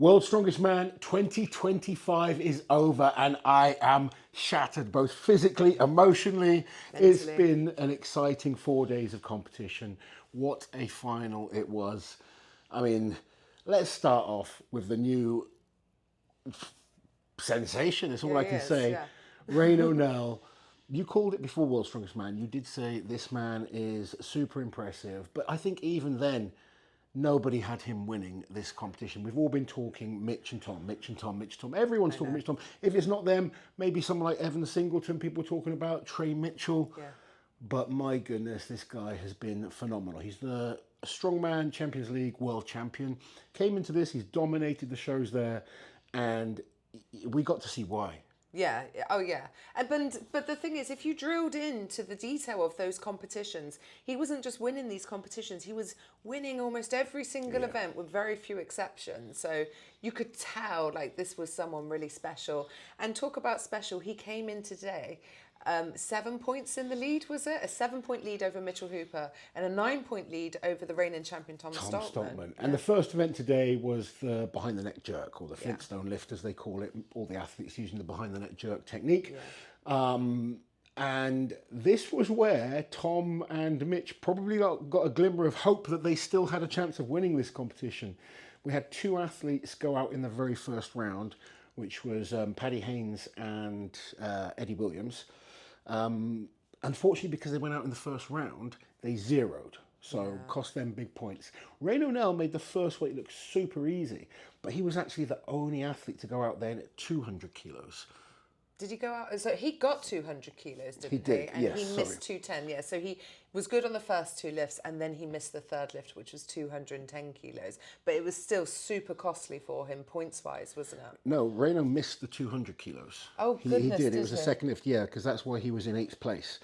World's Strongest Man 2025 is over and I am shattered both physically, emotionally. It's Mentally. been an exciting 4 days of competition. What a final it was. I mean, let's start off with the new sensation. That's all Yeah, I he can is, say. yeah. Rain O'Neill. You called it before World's Strongest Man. You did say this man is super impressive. But I think even then, nobody had him winning this competition. We've all been talking Mitch and Tom, Mitch and Tom, Mitch and Tom. Everyone's talking Mitch and Tom. If it's not them, maybe someone like Evan Singleton, people talking about Trey Mitchell. Yeah. But my goodness, this guy has been phenomenal. He's the Strongman Champions League world champion. Came into this, he's dominated the shows there, and we got to see why. Yeah. Oh, yeah. But the thing is, if you drilled into the detail of those competitions, he wasn't just winning these competitions. He was winning almost every single event with very few exceptions. So you could tell like this was someone really special. And talk about special, he came in today. 7 points in the lead, was it? A 7-point lead over Mitchell Hooper and a 9-point lead over the reigning champion Tom Stoltman. And the first event today was the behind the neck jerk, or the Flintstone lift as they call it. All the athletes using the behind the neck jerk technique. And this was where Tom and Mitch probably got a glimmer of hope that they still had a chance of winning this competition. We had two athletes go out in the very first round, which was Paddy Haynes and Eddie Williams. Unfortunately, because they went out in the first round, they zeroed. So cost them big points. Rain O'Neill made the first weight look super easy, but he was actually the only athlete to go out there at 200 kilos. Did he go out? So he got 200 kilos, didn't he? Did, And yes, he sorry. missed 210, yeah. So he was good on the first two lifts and then he missed the third lift, which was 210 kilos. But it was still super costly for him points-wise, wasn't it? No, Reno missed the 200 kilos. Oh, He goodness, did. It did was the he? second lift, yeah, because that's why he was in 8th place.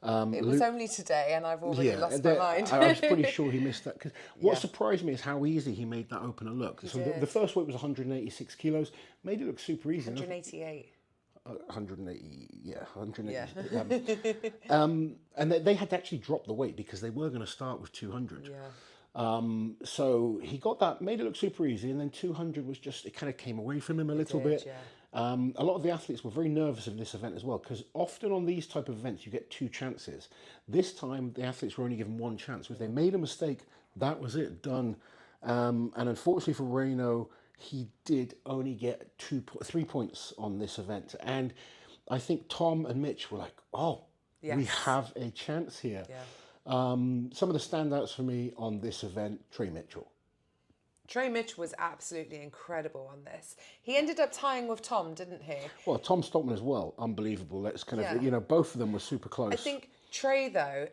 It was only today and I've already lost my mind. I was pretty sure he missed that. Cause what surprised me is how easy he made that opener look. So the first weight was 186 kilos, made it look super easy. 188. 180, yeah, 180. And they had to actually drop the weight because they were going to start with 200. Yeah. So he got that, made it look super easy, and then 200 was just, it kind of came away from him a little bit. Yeah. A lot of the athletes were very nervous of this event as well, because often on these type of events you get two chances. This time the athletes were only given one chance. If they made a mistake, that was it, done. And unfortunately for Reno, he did only get 3 points on this event. And I think Tom and Mitch were like, oh, we have a chance here. Yeah. Some of the standouts for me on this event, Trey Mitchell. Trey Mitchell was absolutely incredible on this. He ended up tying with Tom, didn't he? Well, Tom Stoltman as well, unbelievable. That's kind of, both of them were super close. I think Trey, though,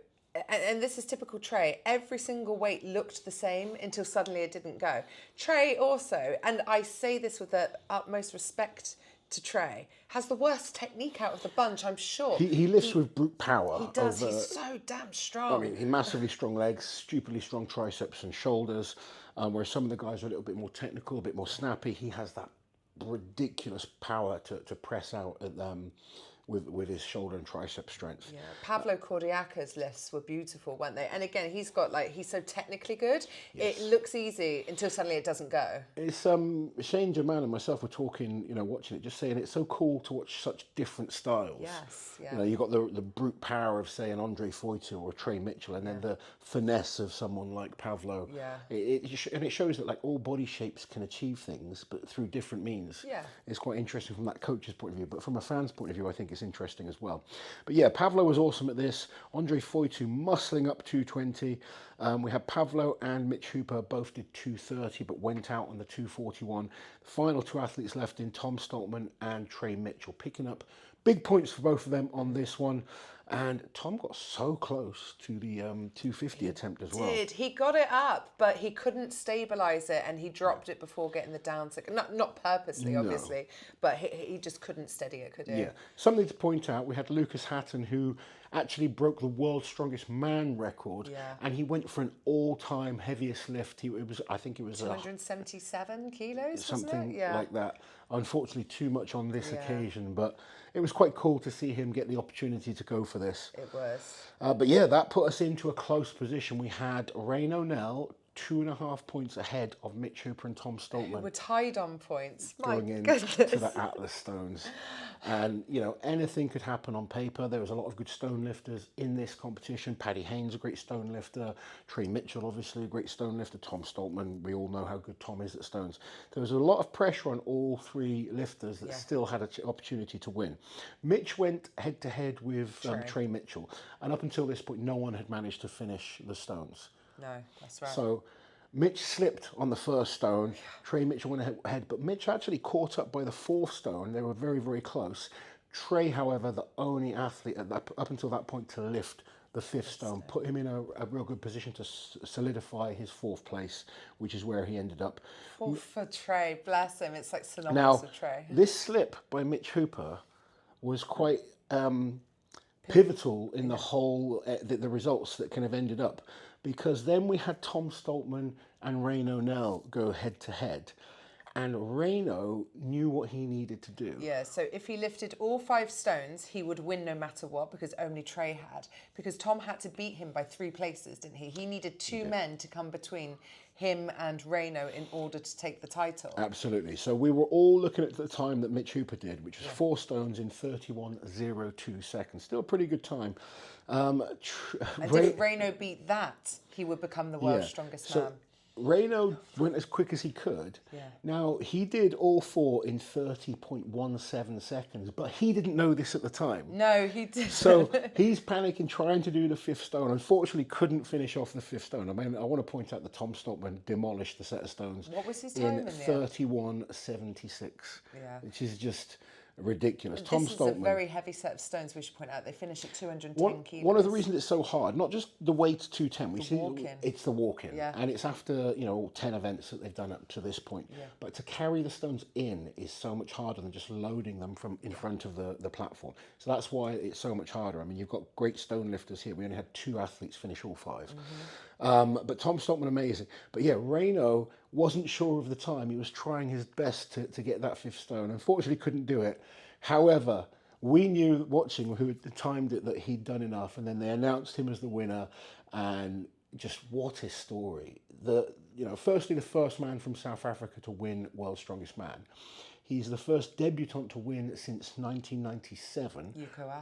and this is typical Trey, every single weight looked the same until suddenly it didn't go. Trey also, and I say this with the utmost respect to Trey, has the worst technique out of the bunch, I'm sure. He lifts with brute power. He does, he's so damn strong. I mean, he massively strong legs, stupidly strong triceps and shoulders, whereas some of the guys are a little bit more technical, a bit more snappy. He has that ridiculous power to press out at with his shoulder and tricep strength. Yeah, Pavlo Cordiaca's lifts were beautiful, weren't they? And again, he's so technically good. Yes. It looks easy until suddenly it doesn't go. It's Shane German and myself were talking, watching it, just saying it's so cool to watch such different styles. Yes, yeah. You've got the brute power of, say, an Andre Foytu or a Trey Mitchell, and then the finesse of someone like Pavlo. Yeah. And it shows that like all body shapes can achieve things, but through different means. Yeah. It's quite interesting from that coach's point of view, but from a fan's point of view, I think it's interesting as well. But yeah, Pavlo was awesome at this. Andre Foytu muscling up 220. We had Pavlo and Mitch Hooper both did 230, but went out on the 241. The final two athletes left in Tom Stoltman and Trey Mitchell, picking up big points for both of them on this one. And Tom got so close to the 250 attempt as well. He got it up, but he couldn't stabilise it, and he dropped it before getting the down. Not purposely, obviously, but he just couldn't steady it, could he? Yeah. Something to point out, we had Lucas Hatton, who actually broke the world's strongest man record, and he went for an all-time heaviest lift. I think it was 277 kilos, something wasn't it? like that. Unfortunately, too much on this occasion, but it was quite cool to see him get the opportunity to go for this. It was. But yeah, that put us into a close position. We had Rain O'Neill 2.5 points ahead of Mitch Hooper and Tom Who Stoltman were tied on points. My going in goodness. to the Atlas stones. And, you know, anything could happen on paper. There was a lot of good stone lifters in this competition. Paddy Haynes, a great stone lifter. Trey Mitchell, obviously, a great stone lifter. Tom Stoltman, we all know how good Tom is at stones. There was a lot of pressure on all three lifters that still had an opportunity to win. Mitch went head-to-head with Trey Mitchell. And up until this point, no one had managed to finish the stones. No, that's right. So Mitch slipped on the first stone. Trey Mitchell went ahead, but Mitch actually caught up by the fourth stone. They were very, very close. Trey, however, the only athlete up until that point to lift the fifth stone, put him in a real good position to solidify his fourth place, which is where he ended up. Fourth for Trey, bless him. It's like synonymous Now, of Trey. this slip by Mitch Hooper was quite pivotal in the whole, the results that kind of ended up. Because then we had Tom Stoltman and Rayno Nell go head to head. And Rayno knew what he needed to do. Yeah, so if he lifted all 5 stones, he would win no matter what, because only Trey had. Because Tom had to beat him by 3 places, didn't he? He needed 2 men to come between him and Rayno in order to take the title. Absolutely. So we were all looking at the time that Mitch Hooper did, which was 4 stones in 31.02 seconds. Still a pretty good time. And if Rayno beat that, he would become the world's strongest man. Rayno went as quick as he could. Yeah. Now, he did all 4 in 30.17 seconds, but he didn't know this at the time. No, he didn't. So he's panicking, trying to do the 5th stone. Unfortunately, couldn't finish off the 5th stone. I mean, I want to point out that Tom Stoltman demolished the set of stones. What was his time in the end? 31.76, which is just ridiculous. This Tom is Stoltman, a very heavy set of stones, we should point out. They finish at 210 kilos. one of the reasons it's so hard, not just the weight 210, it's the walk-in. Yeah. And it's after, 10 events that they've done up to this point. Yeah. But to carry the stones in is so much harder than just loading them from in front of the platform. So that's why it's so much harder. I mean, you've got great stone lifters here. We only had 2 athletes finish all 5. But Tom Stoltman, amazing. But yeah, Rayno wasn't sure of the time. He was trying his best to get that 5th stone. Unfortunately, couldn't do it. However, we knew watching who had timed it that he'd done enough, and then they announced him as the winner. And just what a story! Firstly, the first man from South Africa to win World's Strongest Man. He's the first debutant to win since 1997,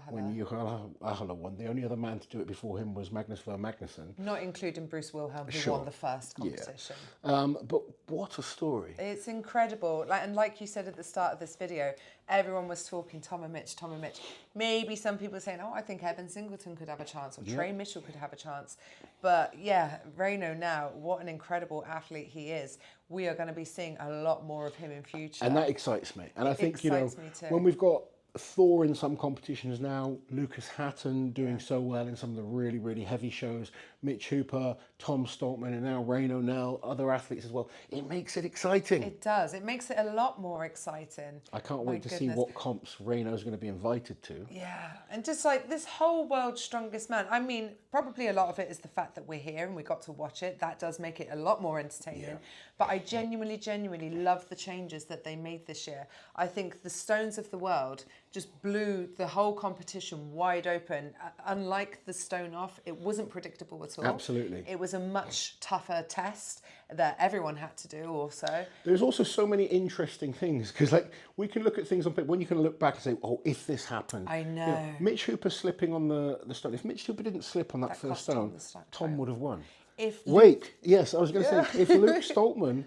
when Yuko Ahola won. The only other man to do it before him was Magnus Ver Magnusson. Not including Bruce Wilhelm, who won the first competition. But what a story. It's incredible. Like you said at the start of this video, everyone was talking Tom and Mitch, Tom and Mitch. Maybe some people were saying, oh, I think Evan Singleton could have a chance, or Trey Mitchell could have a chance. But yeah, Rayno now, what an incredible athlete he is. We are going to be seeing a lot more of him in future. And that excites me. And I think, me too. when we've got Thor in some competitions now, Lucas Hatton doing so well in some of the really, really heavy shows, Mitch Hooper, Tom Stoltman, and now Rayno Nell, other athletes as well. It makes it exciting. It does. It makes it a lot more exciting. I can't wait to see what comps Rayno's going to be invited to. Yeah, and just like this whole World's Strongest Man, I mean, probably a lot of it is the fact that we're here and we got to watch it. That does make it a lot more entertaining. Yeah. But I genuinely love the changes that they made this year. I think the Stones of the World just blew the whole competition wide open. Unlike the Stone Off, it wasn't predictable at all. Absolutely. It was a much tougher test that everyone had to do also. There's also so many interesting things, because we can look at things on paper, when you can look back and say, oh, if this happened. I know. Mitch Hooper slipping on the stone. If Mitch Hooper didn't slip on that first stone, Tom would have won. Yes, I was going to say, if Luke Stoltman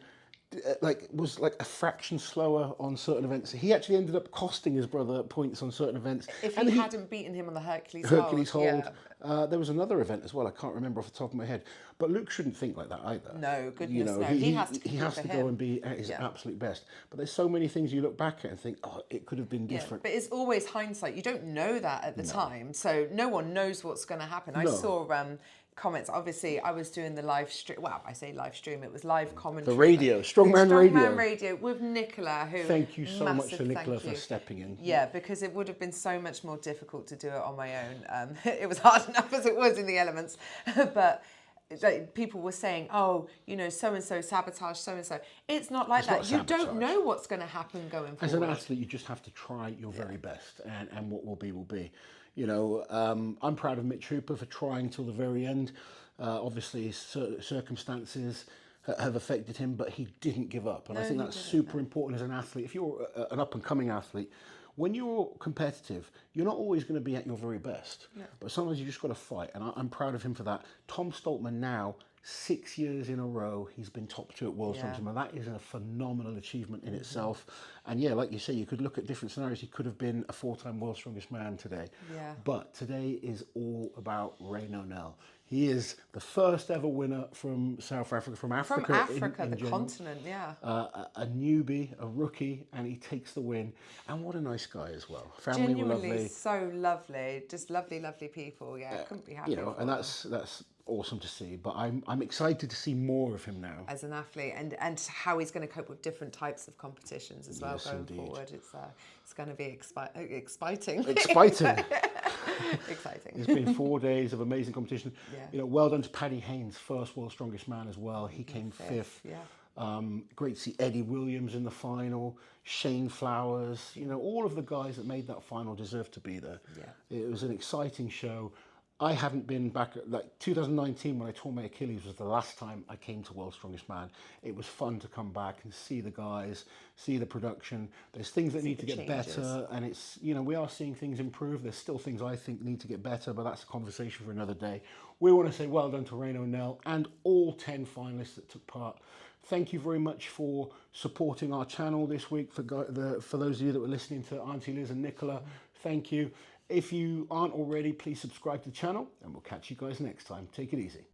was a fraction slower on certain events, he actually ended up costing his brother points on certain events. If he hadn't beaten him on the Hercules hold. There was another event as well, I can't remember off the top of my head, but Luke shouldn't think like that either. No, goodness no. He has to go and be at his absolute best. But there's so many things you look back at and think, oh, it could have been different. But it's always hindsight. You don't know that at the time, so no one knows what's going to happen. I saw comments. Obviously, I was doing the live stream. Well, I say live stream. It was live commentary. The radio, Strongman Radio with Nicola. Who? Thank you so much to Nicola for stepping in. Yeah, because it would have been so much more difficult to do it on my own. It was hard enough as it was in the elements, but. People were saying, oh, so-and-so sabotage so-and-so. It's not like that. You don't know what's going to happen going forward. As an athlete, you just have to try your very best, and what will be, will be. I'm proud of Mitch Hooper for trying till the very end. Obviously, circumstances have affected him, but he didn't give up. And I No, think he that's didn't, super important as an athlete. If you're an up-and-coming athlete, when you're competitive, you're not always going to be at your very best. No. But sometimes you just got to fight, and I'm proud of him for that. Tom Stoltman now, 6 years in a row, he's been top 2 at World Yeah. Strongman. That is a phenomenal achievement in itself. And yeah, like you say, you could look at different scenarios. He could have been a 4-time World's Strongest Man today. Yeah. But today is all about Ray Nonell. He is the first ever winner from South Africa, from Africa. From Africa, in the general. continent, yeah. A newbie, a rookie, and he takes the win. And what a nice guy as well. Family were Genuinely lovely. so lovely. Just lovely, lovely people. Yeah, couldn't be happier. You know, and that's awesome to see. But I'm excited to see more of him now. As an athlete, and how he's going to cope with different types of competitions as well Yes, going indeed. forward. It's going to be exciting. Exciting. Exciting. It's been 4 days of amazing competition. Yeah. You know, well done to Paddy Haynes, first World's Strongest Man as well. He came fifth. Yeah. Great to see Eddie Williams in the final, Shane Flowers. You know, all of the guys that made that final deserve to be there. Yeah. It was an exciting show. I haven't been back, like 2019 when I tore my Achilles was the last time I came to World's Strongest Man. It was fun to come back and see the guys, see the production. There's things that need to get better, and it's, you know, we are seeing things improve. There's still things I think need to get better, but that's a conversation for another day. We want to say well done to Ray Nonell and all 10 finalists that took part. Thank you very much for supporting our channel this week. For those of you that were listening to Auntie Liz and Nicola, thank you. If you aren't already, please subscribe to the channel, and we'll catch you guys next time. Take it easy.